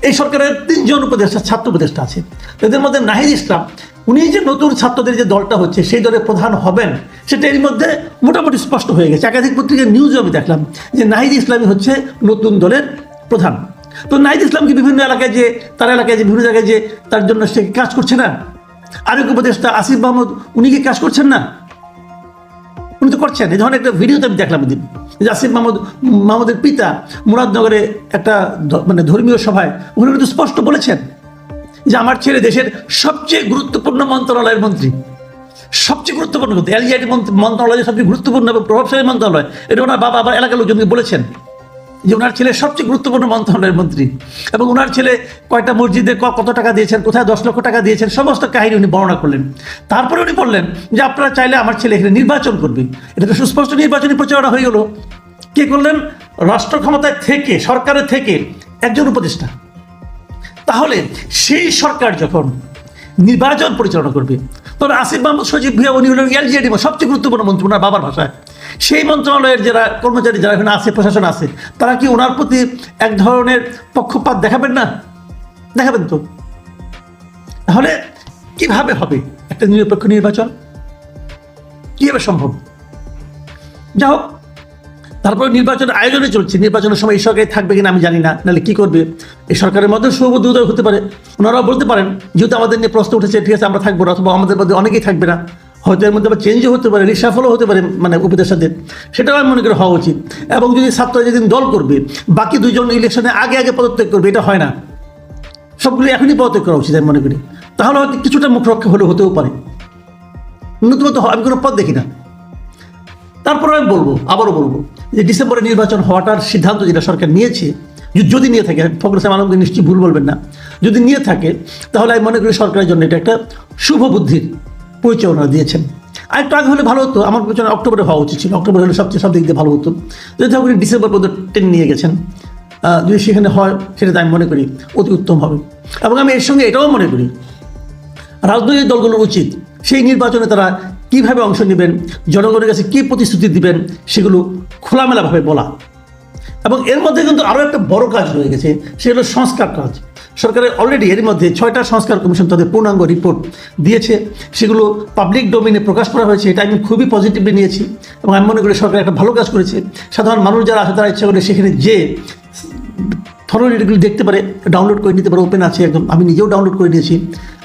এই সরকারের 3 জন উপদেষ্টা, ছাত্র উপদেষ্টা আছে। এদের মধ্যে নাহিদ ইসলাম, উনি যে নতুন ছাত্রদের যে দলটা হচ্ছে সেই দলের প্রধান হবেন সেটা এর মধ্যে মোটামুটি স্পষ্ট হয়ে গেছে। একাধিক পত্রিকার নিউজও আমি দেখলাম যে নাহিদ ইসলামই হচ্ছে নতুন দলের প্রধান। তো নাহিদ ইসলামকে বিভিন্ন এলাকায় যে তার এলাকায় যে বিভিন্ন জায়গায় যে তার জন্য সে কাজ করছে না, আরেক উপদেষ্টা আসিফ মাহমুদ উনি কি কাজ করছেন না? উনি তো করছেন। এই ধরনের একটা ভিডিওতে আমি দেখলাম এদিন যে আসিফ মাহমুদের পিতা মুরাদনগরে একটা মানে ধর্মীয় সভায় উনি কিন্তু স্পষ্ট বলেছেন যে আমার ছেলে দেশের সবচেয়ে গুরুত্বপূর্ণ মন্ত্রণালয়ের মন্ত্রী, সবচেয়ে গুরুত্বপূর্ণ কিন্তু এলজিআইটি মন্ত্রণালয়ের সবচেয়ে গুরুত্বপূর্ণ এবং প্রভাবশালী মন্ত্রণালয়, এটা ওনার বাবা আবার এলাকার লোকজনকে বলেছেন যে ওনার ছেলে সবচেয়ে গুরুত্বপূর্ণ মন্ত্রণালয়ের মন্ত্রী, এবং ওনার ছেলে কয়টা মসজিদে কত টাকা দিয়েছেন, কোথায় 10 লক্ষ টাকা দিয়েছেন, সমস্ত কাহিনী উনি বর্ণনা করলেন। তারপরে উনি বললেন যে আপনারা চাইলে আমার ছেলে এখানে নির্বাচন করবে। এটা তো সুস্পষ্ট নির্বাচনী প্রচারণা হয়ে গেল। কে করলেন? রাষ্ট্র ক্ষমতায় থেকে, সরকারের থেকে একজন উপদেষ্টা। তাহলে সেই সরকার যখন নির্বাচন পরিচালনা করবে তখন আসিফ মাহমুদ সজীব ভুঁইয়া উনি হলেন এলজিআইডি সবচেয়ে গুরুত্বপূর্ণ মন্ত্রী ওনার বাবার ভাষায়। সেই মন্ত্রণালয়ের যারা কর্মচারী যারা এখানে আছে, প্রশাসন আছে, তারা কি ওনার প্রতি এক ধরনের পক্ষপাত দেখাবেন না? দেখাবেন তো। তাহলে কিভাবে হবে একটা নিরপেক্ষ নির্বাচন? কিভাবে সম্ভব? যা হোক, তারপরে নির্বাচনের আয়োজনে চলছে। নির্বাচনের সময় এই সরকার থাকবে কিনা আমি জানি না, নাহলে কি করবে। এই সরকারের মধ্যে শুভবুদ্ধি উদয় হতে পারে, ওনারাও বলতে পারেন যেহেতু আমাদের নিয়ে প্রশ্ন উঠেছে ঠিক আছে আমরা থাকবো না, অথবা আমাদের মধ্যে অনেকেই থাকবে না, হয়তো এর মধ্যে আবার চেঞ্জও হতে পারে, রিসাফলও হতে পারে মানে উপদেষ্টাদের, সেটাও আমি মনে করি হওয়া উচিত। এবং যদি ছাত্ররা যেদিন দল করবে বাকি 2 জন ইলেকশনে আগে পদত্যাগ করবে, এটা হয় না, সবগুলো এখনই পদত্যাগ করা উচিত আমি মনে করি। তাহলে হয়তো কিছুটা মুখ রক্ষা হলে হতেও পারে, নতুনত্ব আমি কোনো পথ দেখি না। তারপরে আমি আবারও বলবো যে ডিসেম্বরে নির্বাচন হওয়াটার সিদ্ধান্ত যেটা সরকার নিয়েছে, যদি নিয়ে থাকে, ফখরুল ইসলাম আলমগীর নিশ্চয়ই ভুল বলবেন না, যদি নিয়ে থাকে তাহলে আমি মনে করি সরকারের জন্য এটা একটা শুভ বুদ্ধির পরিচয় ওনারা দিয়েছেন। আরেকটু আগে হলে ভালো হতো, আমার পেছনে অক্টোবরে হওয়া উচিত ছিল, অক্টোবর হলে সব দিক দিয়ে ভালো হতো। যদি উনি ডিসেম্বর পর্যন্ত টেনে নিয়ে গেছেন, যদি সেখানে হয় সেটা আমি মনে করি অতি উত্তম হবে। এবং আমি এর সঙ্গে এটাও মনে করি রাজনৈতিক দলগুলোর উচিত সেই নির্বাচনে তারা কিভাবে অংশ নেবেন, জনগণের কাছে কী প্রতিশ্রুতি দিবেন সেগুলো খোলামেলাভাবে বলা। এবং এর মধ্যে কিন্তু আরও একটা বড় কাজ রয়ে গেছে, সেগুলো সংস্কার কাজ। সরকারের অলরেডি এর মধ্যে 6টা সংস্কার কমিশন তাদের পূর্ণাঙ্গ রিপোর্ট দিয়েছে, সেগুলো পাবলিক ডোমেইনে প্রকাশ করা হয়েছে। এটা আমি খুবই পজিটিভলি নিয়েছি এবং আমি মনে করি সরকার একটা ভালো কাজ করেছে। সাধারণ মানুষ যারা আছে তারা ইচ্ছা করে সেখানে যে থরলি এগুলো দেখতে পারে, ডাউনলোড করে নিতে পারে, ওপেন আছে একদম। আমি নিজেও ডাউনলোড করে নিয়েছি,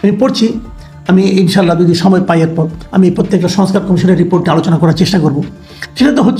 আমি পড়ছি। আমি ইনশাল্লাহ যদি সময় পাই এরপর আমি প্রত্যেকটা সংস্কার কমিশনের রিপোর্টে আলোচনা করার চেষ্টা করব। সেটা তো হচ্ছে।